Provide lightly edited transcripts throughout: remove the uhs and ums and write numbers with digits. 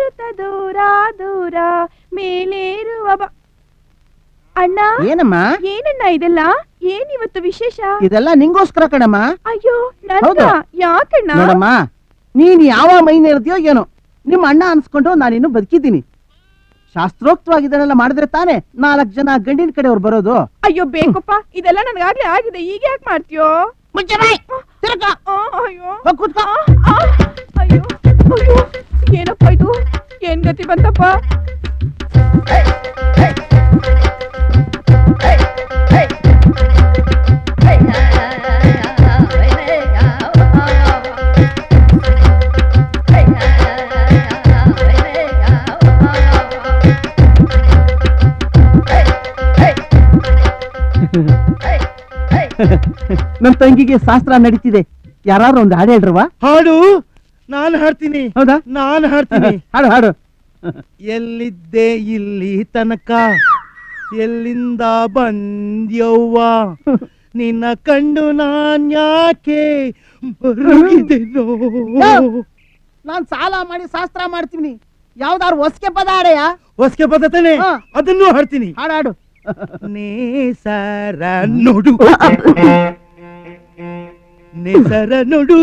ಹಾರುತ್ತ ದೂರ ದೂರ ಮೇಲೇರುವ ಅಣ್ಣ. ಏನಮ್ಮ? ಏನಣ್ಣ ಇದೆಲ್ಲ? ಏನಿವತ್ತು ವಿಶೇಷ? ಇದೆಲ್ಲ ನಿಂಗೋಸ್ಕರ ಕಣಮ್ಮ. ಅಯ್ಯೋ ಯಾಕಣ್ಣ? ನೋಡಮ್ಮ, ನೀನ್ ಯಾವ ಮೈನ ಇರ್ತೀಯೋ ಏನೋ, ನಿಮ್ಮ ಅಣ್ಣ ಅನ್ಸ್ಕೊಂಡು ನಾನಿನ್ನು ಬದುಕಿದ್ದೀನಿ. ಶಾಸ್ತ್ರೋಕ್ತವಾಗಿದ್ದನ್ನೆಲ್ಲ ಮಾಡಿದ್ರೆ ತಾನೇ 4 ಜನ ಗಂಡಿನ ಕಡೆಯವ್ರು ಬರೋದು. ಅಯ್ಯೋ ಬೇಕಪ್ಪ, ಇದೆಲ್ಲ ನನ್ಗಾಗ್ಲೇ ಆಗಿದೆ, ಈಗ ಯಾಕೆ ಮಾಡ್ತೀಯೋ? ಅಯ್ಯೋ ಅಯ್ಯೋ ಅಯ್ಯೋ, ಏನಪ್ಪ ಇದು? ಏನ್ ಗತಿ ಬಂತಪ್ಪ? ನನ್ ತಂಗಿಗೆ ಶಾಸ್ತ್ರ ನಡೀತಿದೆ, ಯಾರು ಒಂದು ಹಾಡು ಹೇಳ್ರವಾ? ಹಾಡು ನಾನು ಹಾಡ್ತೀನಿ. ಹೌದಾ? ನಾನು ಹಾಡ್ತೀನಿ. ಹಾಡು ಹಾಡು. ಎಲ್ಲಿದ್ದೆ ಇಲ್ಲಿ ತನಕ, ಎಲ್ಲಿಂದ ಬಂದ್ಯವ್ವ, ನಿನ್ನ ಕಂಡು ನಾನ್ಯಾಕೆ ಬರುಗಿದೆನೋ. ನಾನ್ ಸಾಲ ಮಾಡಿ ಶಾಸ್ತ್ರ ಮಾಡ್ತೀನಿ, ಯಾವ್ದಾರು ಹೊಸ್ಕೆ ಪದ ಹಾಡೆಯಾ? ಹೊಸ್ಕೆ ಪದ ತಾನೆ, ಅದನ್ನು ಹಾಡ್ತೀನಿ. ಹಾಡು. ನೇಸರ ನೋಡು, ನೇಸರ ನೋಡು.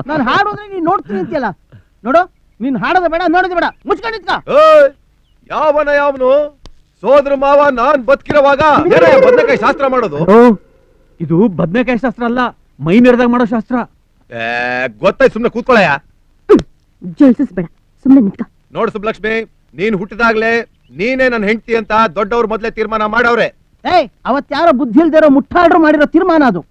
ನಾನು ಹಾಡೋದ್ರೆ ನೀನ್ ನೋಡ್ತೀನಿ ಅಂತೀಯಲ್ಲ. ನೋಡು, ನೀನ್ ಹಾಡೋದು ಬೇಡ, ನೋಡೋದು ಬೇಡ, ಮುಚ್ಕೊಂಡು ನಿಂತ್ಕೋ. ಯಾವನು ಸೋದರ ಮಾವ ನಾನ್ ಬದುಕಿರುವಾಗ ಬದನೆಕಾಯಿ ಶಾಸ್ತ್ರ ಮಾಡೋದು? ಇದು ಬದನೆಕಾಯಿ ಶಾಸ್ತ್ರ ಅಲ್ಲ, ಮೈ ಮೆರೆದಾಗ ಮಾಡೋ ಶಾಸ್ತ್ರ. ಗೊತ್ತಾಯ್ತು, ಸುಮ್ನೆ ಕೂತ್ಕೊಳ್ಳಯ್ಯ. ಜೋಲ್ಸಿಸ್ಬೇಡ, ಸುಮ್ನೆ ನಿಂತ್ಕೋ. ನೋಡು ಸುಬ್ಲಕ್ಷ್ಮಿ, ನೀನ್ ಹುಟ್ಟಿದಾಗ್ಲೇ ನೀನೇ ನನ್ನ ಹೆಂಡತಿ ಅಂತ ದೊಡ್ಡವ್ರ ಮೊದ್ಲೇ ತೀರ್ಮಾನ ಮಾಡವ್ರೆ. ಅವತ್ ಯಾರೋ ಬುದ್ಧಿ ಇಲ್ದಿರೋ ಮುಟ್ಟಾಡ್ರು ಮಾಡಿರೋ ತೀರ್ಮಾನ ಅದು.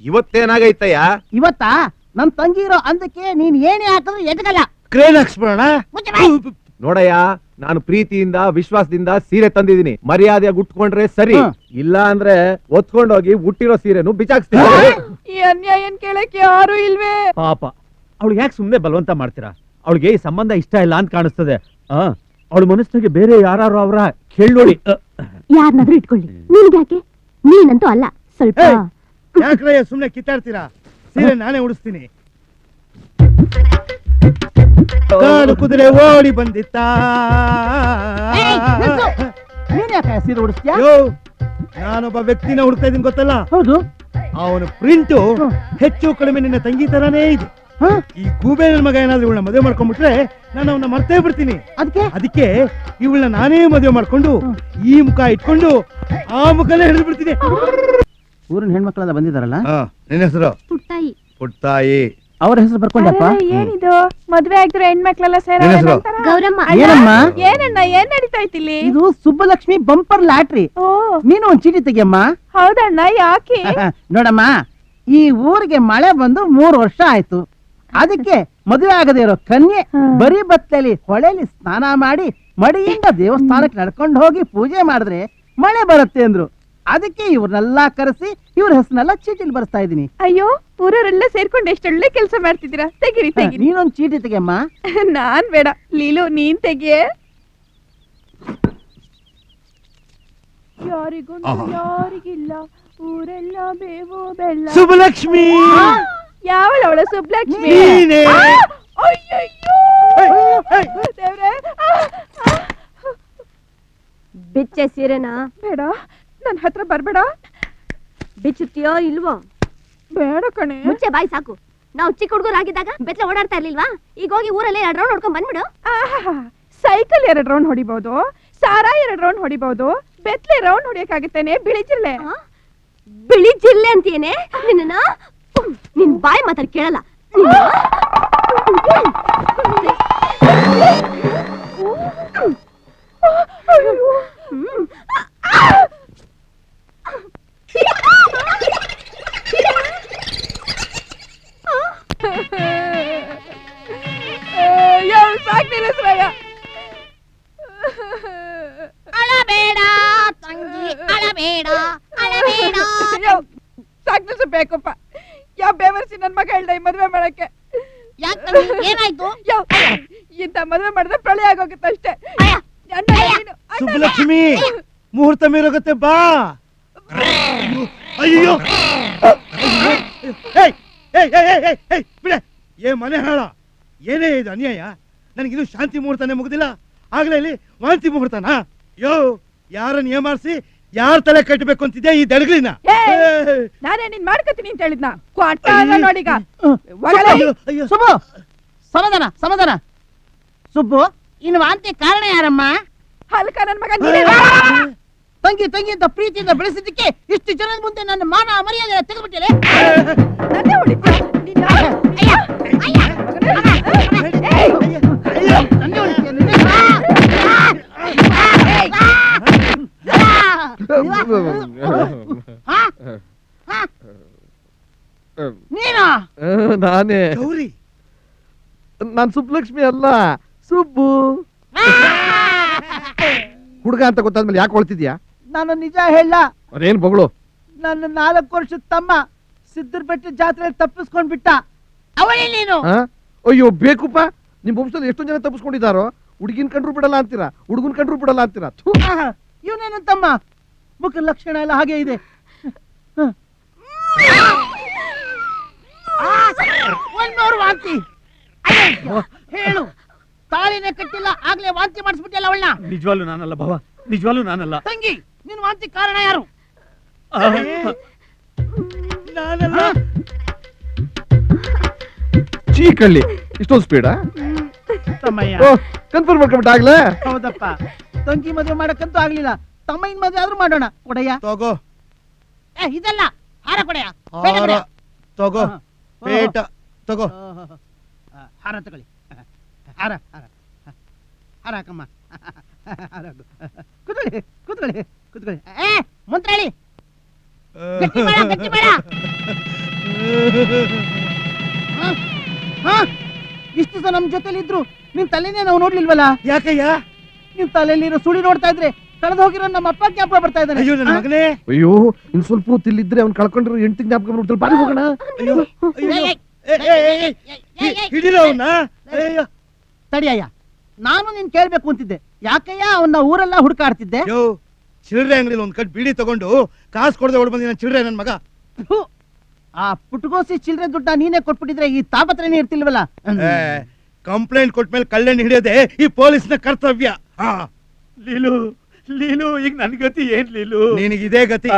ಇವತ್ತೇನಾಗೈತಯ್ಯ? ಇವತ್ತಾ ನನ್ ತಂಗಿ ಇರೋ ಅಂದಕ್ಕೆ ನೀನ್ ಏನೇ ಹಾಕಿದ್ರು ಎದಗಲ್ಲ. ಕ್ರೇನ್ ಹಾಕ್ಸ್ಬಿಡೋಣ. ನೋಡಯ್ಯ, ನಾನು ಪ್ರೀತಿಯಿಂದ ವಿಶ್ವಾಸದಿಂದ ಸೀರೆ ತಂದಿದ್ದೀನಿ, ಮರ್ಯಾದೆಯಾಗಿ ಉಟ್ಕೊಂಡ್ರೆ ಸರಿ, ಇಲ್ಲ ಅಂದ್ರೆ ಒತ್ಕೊಂಡೋಗಿ ಹುಟ್ಟಿರೋ ಸೀರೆನು ಬಿಚಾಕ್ಸ್ತೀನಿ. ಈ ಅನ್ಯಾಯ ಕೇಳಕ್ಕೆ ಯಾರು ಇಲ್ವೇ? ಪಾಪ, ಅವಳಿಗೆ ಯಾಕೆ ಸುಮ್ನೆ ಬಲವಂತ ಮಾಡ್ತೀರಾ? ಅವಳಿಗೆ ಈ ಸಂಬಂಧ ಇಷ್ಟ ಇಲ್ಲ ಅಂತ ಕಾಣಿಸ್ತದೆ. ಅವಳ ಮನಸ್ಸಿಗೆ ಬೇರೆ ಯಾರು ಅವರ ಕೇಳಿ ನೋಡಿ. ಯಾರನ್ನಾದ್ರೂ ಇಟ್ಕೊಳ್ಳಿ, ನಿನ್ಗ್ಯಾಕೆ? ನೀನಂತೂ ಅಲ್ಲ. ಸ್ವಲ್ಪ ಯಾಕ್ರಯ್ಯ ಸುಮ್ನೆ ಕಿತ್ತಾಡ್ತೀರಾ? ಸೀರೆ ನಾನೇ ಉಡಿಸ್ತೀನಿ. ಕಾಡು ಕುದುರೆ ಓಡಿ ಬಂದಿತ್ತ. ನೀನ್ ಯಾಕೆ ಸೀರೆ ಉಡಿಸ್ತೀಯ? ನಾನೊಬ್ಬ ವ್ಯಕ್ತಿನ ಹುಡುಕ್ತಾ ಇದೀನಿ, ಗೊತ್ತಲ್ಲ? ಹೌದು. ಅವನ ಪ್ರಿಂಟು ಹೆಚ್ಚು ಕಡಿಮೆ ನಿನ್ನ ತಂಗಿ ತರಾನೇ ಇದೆ. ಈ ಗೂಬೆ ನನ್ನ ಮಗ ಏನಾದ್ರೂ ಇವಳನ್ನ ಮದುವೆ ಮಾಡ್ಕೊಂಡ್ಬಿಟ್ರೆ ನಾನು ಅವನ್ನ ಮರ್ತೇ ಬಿಡ್ತೀನಿ. ಅದಕ್ಕೆ ಇವಳನ್ನ ನಾನೇ ಮದುವೆ ಮಾಡ್ಕೊಂಡು ಈ ಮುಖ ಇಟ್ಕೊಂಡು ಆ ಮುಖನೇ ಹಿಡಿದು ಬಿಡ್ತೀನಿ. ಊರಿನ ಹೆಣ್ಮಕ್ಳೆಲ್ಲ ಬಂದಿದಾರಲ್ಲ? ನಿನ್ನ ಹೆಸರು? ಪುಟ್ಟಾಯಿ. ಪುಟ್ಟಾಯಿ. ಅವ್ರ ಹೆಸರು ಬರ್ಕೊಂಡಪ್ಪ. ಏನಿದು ಮದ್ವೆ ಆಗಿರೋ ಹೆಣ್ಮಕ್ಳೆಲ್ಲ ಸೇರ? ಗೌರಮ್ಮ. ಏನಣ್ಣ, ಏನ್ ನಡೀತಾ ಇತ್ತಿಲ್ಲಿ? ಇದು ಸುಬ್ಬಲಕ್ಷ್ಮಿ ಬಂಪರ್ ಲಾಟ್ರಿ. ನೀನು ಒಂದ್ ಚೀಟಿ ತೆಗಿಯಮ್ಮ. ಹೌದಣ್ಣ, ಯಾಕೆ? ನೋಡಮ್ಮ, ಈ ಊರಿಗೆ ಮಳೆ ಬಂದು 3 ವರ್ಷ ಆಯ್ತು. ಅದಕ್ಕೆ ಮದುವೆ ಆಗದೆ ಇರೋ ಕನ್ಯೆ ಬರೀ ಬತ್ತಲಿ ಹೊಳೆಲಿ ಸ್ನಾನ ಮಾಡಿ ಮಡಿಯಿಂದ ದೇವಸ್ಥಾನಕ್ಕೆ ನಡ್ಕೊಂಡು ಹೋಗಿ ಪೂಜೆ ಮಾಡಿದ್ರೆ ಮಳೆ ಬರುತ್ತೆ ಅಂದ್ರು. ಅದಕ್ಕೆ ಇವ್ರನ್ನೆಲ್ಲ ಕರೆಸಿ ಇವ್ರ ಹೆಸರನ್ನೆಲ್ಲ ಚೀಟಿಲಿ ಬರ್ಸ್ತಾ ಇದೀನಿ. ಅಯ್ಯೋ, ಊರವರೆಲ್ಲ ಸೇರ್ಕೊಂಡು ಎಷ್ಟೊಳ್ಳೆ ಕೆಲಸ ಮಾಡ್ತಿದ್ದೀರಾ. ತೆಗಿರಿ ತೆಗಿರಿ. ನೀನೊಂದ್ ಚೀಟಿ ತೆಗಿಯಮ್ಮ. ನಾನ್ ಬೇಡ, ಲೀಲು ನೀನ್ ತೆಗಿಯೇ. ಯಾರಿಗೊಂದು ಯಾರಿಗಿಲ್ಲ, ಊರೆಲ್ಲ ಬೇವು ಬೆಲ್ಲ. ಸುಬ್ಬಲಕ್ಷ್ಮಿ. ಯಾವಳವಳ ಸುಬ್ಬಲಕ್ಷ್ಮಿ? ಬಿಚ್ಚೆ ಸೀರೆನಾ? ಬೇಡ, ನನ್ನ ಹತ್ರ ಬರ್ಬೇಡ. ಬಿಚ್ಚುತ್ತೀಯೋ ಇಲ್ವೋ? ಬೇಡ ಕಣೆ. ಮುಂಚೆ ಬಾಯಿ ಸಾಕು. ನಾವು ಚಿಕ್ಕ ಹುಡುಗರಾಗಿದ್ದಾಗ ಬೆತ್ತಲೆ ಓಡಾಡ್ತಾ ಇರ್ಲಿಲ್ವಾ? ಈಗ ಹೋಗಿ ಊರಲ್ಲಿ 2 ರೌಂಡ್ ಹೊಡ್ಕೊಂಡ್ ಬಂದ್ಬಿಡು. ಸೈಕಲ್ 2 ರೌಂಡ್ ಹೊಡಿಬಹುದು, ಸಾರಾ 2 ರೌಂಡ್ ಹೊಡಿಬಹುದು, ಬೆತ್ತಲೆ ರೌಂಡ್ ಹೊಡಿಯಕ್ಕಾಗತ್ತೇನೆ? ಬಿಳಿ ಜಿಲ್ಲೆ. ಬಿಳಿ ಜಿಲ್ಲೆ ಅಂತೀಯೇನೆ ನಿನ್ನ? ನಿನ್ ಬಾಯಿ ಮಾತಾಡಿ ಕೇಳಲ್ಲ. ಅಳಬೇಡ ತಂಗಿ, ಅಳಬೇಡ, ಅಳಬೇಡ. ಸಾಕ್ ನಿಲ್ಸಬೇಕಪ್ಪ. ಯಾವ ಬೇವರ್ಸಿ ನನ್ ಮಗ ಹೇಳ್ದ ಈ ಮದ್ವೆ ಮಾಡಕ್ಕೆ? ಏನಾಯ್ತು? ಇಂತ ಮದ್ವೆ ಮಾಡಿದ್ರೆ ಪ್ರಳಯ ಆಗೋಗುತ್ತೆ ಅಷ್ಟೇ. ಸುಬ್ಬಲಕ್ಷ್ಮಿ, ಮುಹೂರ್ತ ಮೀರೋಗತ್ತೆ, ಬಾ. ಅಯ್ಯೋ, ಬಿಡೆ. ಏ ಮನೆ ಹಾಳ, ಏನೇ ಇದು ಅನ್ಯಾಯ? ನನಗಿನ್ನು ಶಾಂತಿ ಮುಹೂರ್ತನೇ ಮುಗುದಿಲ್ಲ, ಆಗ್ಲೇ ಇಲ್ಲಿ ವಾಂತಿ ಮುಹೂರ್ತನಾ? ಯೋ, ಯಾರನ್ನ ಏಮಾರಿಸಿ ಯಾರ ತಲೆ ಕಟ್ಟಬೇಕು ಅಂತಿದ್ಯಾ ಈ ದಡಗಳಿನ? ನಾನೇ ನಿನ್ ಮಾಡ್ಕೊತೀನಿ ಅಂತ ಹೇಳಿದ್ನ ಕ್ವಾಟ ಅಲ್ಲ ನೋಡೀಗ. ಒಳಗಡೆ ಸುಬ್ಬು, ಸಮಾಧಾನ ಸಮಾಧಾನ. ಸುಬ್ಬು, ಇನ್ನು ವಾಂತಿ ಕಾರಣ ಯಾರಮ್ಮ? ಹಲ್ಕ ನನ್ ಮಗ ನೀನೇ. ತಂಗಿ ತಂಗಿ ಅಂತ ಪ್ರೀತಿಯಿಂದ ಬೆಳೆಸಿದ್ದಕ್ಕೆ ಇಷ್ಟು ಜನದ ಮುಂದೆ ನನ್ನ ಮಾನ ಮರ್ಯಾದೆ ತೆಗೆದುಬಿಟ್ಟಿದೆ. ನನ್ನೇ ಹೊಡಿತ್ಯಾ? ನಿನ್ನ ನೀನಾ? ನಾನೇ. ಗೌರಿ, ನಾನ್ ಸುಬ್ಬಲಕ್ಷ್ಮಿ ಅಲ್ಲ, ಸುಬ್ಬು. ಹುಡುಗ ಅಂತ ಗೊತ್ತಾದ್ಮೇಲೆ ಯಾಕೆ ಹೊಳ್ತಿದ್ಯಾ? ನಾನು ನಿಜ ಹೇಳ, ಅದೇನ್ ಬೊಗಳು? ನನ್ನ 4 ವರ್ಷದ ತಮ್ಮ ಸಿದ್ದರ್ ಬೆಟ್ಟ ಜಾತ್ರೆಯಲ್ಲಿ ತಪ್ಪಿಸ್ಕೊಂಡ್ ಬಿಟ್ಟ. ಅವಳೇ ನೀನು? ಅಯ್ಯೋ ಬೇಕುಪ್ಪ, ನಿಮ್ ವಂಶದಲ್ಲಿ ಎಷ್ಟೊಂದ್ ಜನ ತಪ್ಪಿಸ್ಕೊಂಡಿದ್ದಾರೋ. ಹುಡುಗಿನ ಕಂಡ್ರು ಬಿಡಲ್ಲ ಅಂತೀರಾ, ಹುಡುಗನ್ ಕಂಡ್ರು ಬಿಡಲ್ಲ ಅಂತೀರಾ. ಇವನೇನ ತಮ್ಮ, ಮುಖ ಲಕ್ಷಣ ಎಲ್ಲ ಹಾಗೆ ಇದೆ. ಒಂದೂರು ವಾಂತಿ. ಅಯ್ಯೋ, ಹೇಳು, ತಾಳಿನೇ ಕಟ್ಟಿಲ್ಲ ಆಗ್ಲೇ ವಾಂತಿ ಮಾಡಿಸ್ಬಿಟ್ಟಿಲ್ಲ ಅವಳನ್ನ. ನಿಜವಾಗ್ಲೂ ನಾನಲ್ಲ ಭಾವ, ನಿಜವಾಗ್ಲೂ ನಾನಲ್ಲ. ತಂಗಿ, ನಿನ್ ವಾಂತಿ ಕಾರಣ ಯಾರು? ನಾನಲ್ಲ. ಚೀಕಳ್ಳಿ, ಇಷ್ಟೊಂದು ಸ್ಪೀಡಾ? ತಮ್ಮಯ್ಯ, ಕನ್ಫರ್ಮ್ ಮಾಡ್ಕೊಂಬಿಟ್ಟ ಆಗ್ಲೇ. ಹೌದಪ್ಪ, ತಂಗಿ ಮದುವೆ ಮಾಡಕ್ಕಂತೂ ಆಗ್ಲಿಲ್ಲ, ತಮ್ಮಯ್ಯನ ಮದುವೆ ಆದ್ರೂ ಮಾಡೋಣ. ಕೊಡಯ್ಯ. ತಗೋ ಇದಲ್ಲ, ಹಾರ ಕೊಡಯ್ಯ. ಹಾರ ತಗೋ, ಪೇಟ ತಗೋ. ಹಾರ ತಗೊಳ್ಳಿ. ಹಾರ ಹಾರ ಹಾರ ಹಾಕಮ್ಮ. ಕೂತ್ಕೊಳ್ಳಿ ಕೂತ್ಕೊಳ್ಳಿ ಕೂತ್ಕೊಳ್ಳಿ. ಮಂತ್ರಾಳಿ, ಗಟ್ಟಿ ಮಾಡ ಗಟ್ಟಿ ಮಾಡ. ಇಷ್ಟು ದಿವಸ ನಮ್ ಜೊತೆಲಿ ಇದ್ರು ನಿನ್ ತಲೆನೇ ನಾವು ನೋಡ್ಲಿಲ್ವಲ್ಲ? ಯಾಕಯ್ಯ? ನಿನ್ ತಲೆಯಲ್ಲಿರೋ ಸುಳಿ ನೋಡ್ತಾ ಇದ್ರೆ ಕಳೆದು ಹೋಗಿರೋ ನಮ್ಮ ಅಪ್ಪ ಜ್ಞಾಪಕ ಬರ್ತಾ ಇದ್ದಾನೆ. ಅಯ್ಯೋ ನನ್ನ ಮಗನೇ. ಅಯ್ಯೋ, ಇನ್ ಸ್ವಲ್ಪ ಹೊತ್ತಿಲ್ಲಿದ್ರೆ ಅವ್ನು ಕಳ್ಕೊಂಡಿರೋ 8 ಜ್ಞಾಪಕ ಬರ್ಬಿಡ್ತಾರೆ. ಬಾರಿ ಹೋಗೋಣ. ಅಯ್ಯೋ ಹಿಡಿಲ ಅವನ್ನ. ಅಯ್ಯೋ ತಡಿಯಯ್ಯ, ನಾನು ನಿನ್ ಕೇಳ್ಬೇಕು ಅಂತಿದ್ದೆ. ಯಾಕಯ್ಯ ಅವನ್ನ ಊರೆಲ್ಲ ಹುಡುಕಾಡ್ತಿದ್ದೆ? ಯೋ, ಚಿಲ್ಡ್ರೆ ಅಂಗಡಿಲಿ ಒಂದ್ ಕಟ್ ಬೀಡಿ ತಗೊಂಡು ಕಾಸು ಕೊಡದೆ ಓಡ್ ಬಂದಿನ ಚಿಲ್ಡ್ರೆ ನನ್ ಮಗ. ಆ ಪುಟ್ಗೋಸಿ ಚಿಲ್ಡ್ರೆ ದುಡ್ಡ ನೀನೇ ಕೊಟ್ಬಿಟ್ಟಿದ್ರೆ ಈ ತಾಪತ್ರನೇ ಇರ್ತಿಲ್ವಲ್ಲ. ಕಂಪ್ಲೇಂಟ್ ಕೊಟ್ಮೇಲೆ ಕಳ್ಳನ್ ಹಿಡಿಯೋದೆ ಈ ಪೊಲೀಸ್ನ ಕರ್ತವ್ಯ. ಲೀಲು ಲೀಲು, ಈಗ ನನ್ ಗತಿ ಏನ್ ಲೀಲು? ನಿನಗಿದೇ ಗತಿ.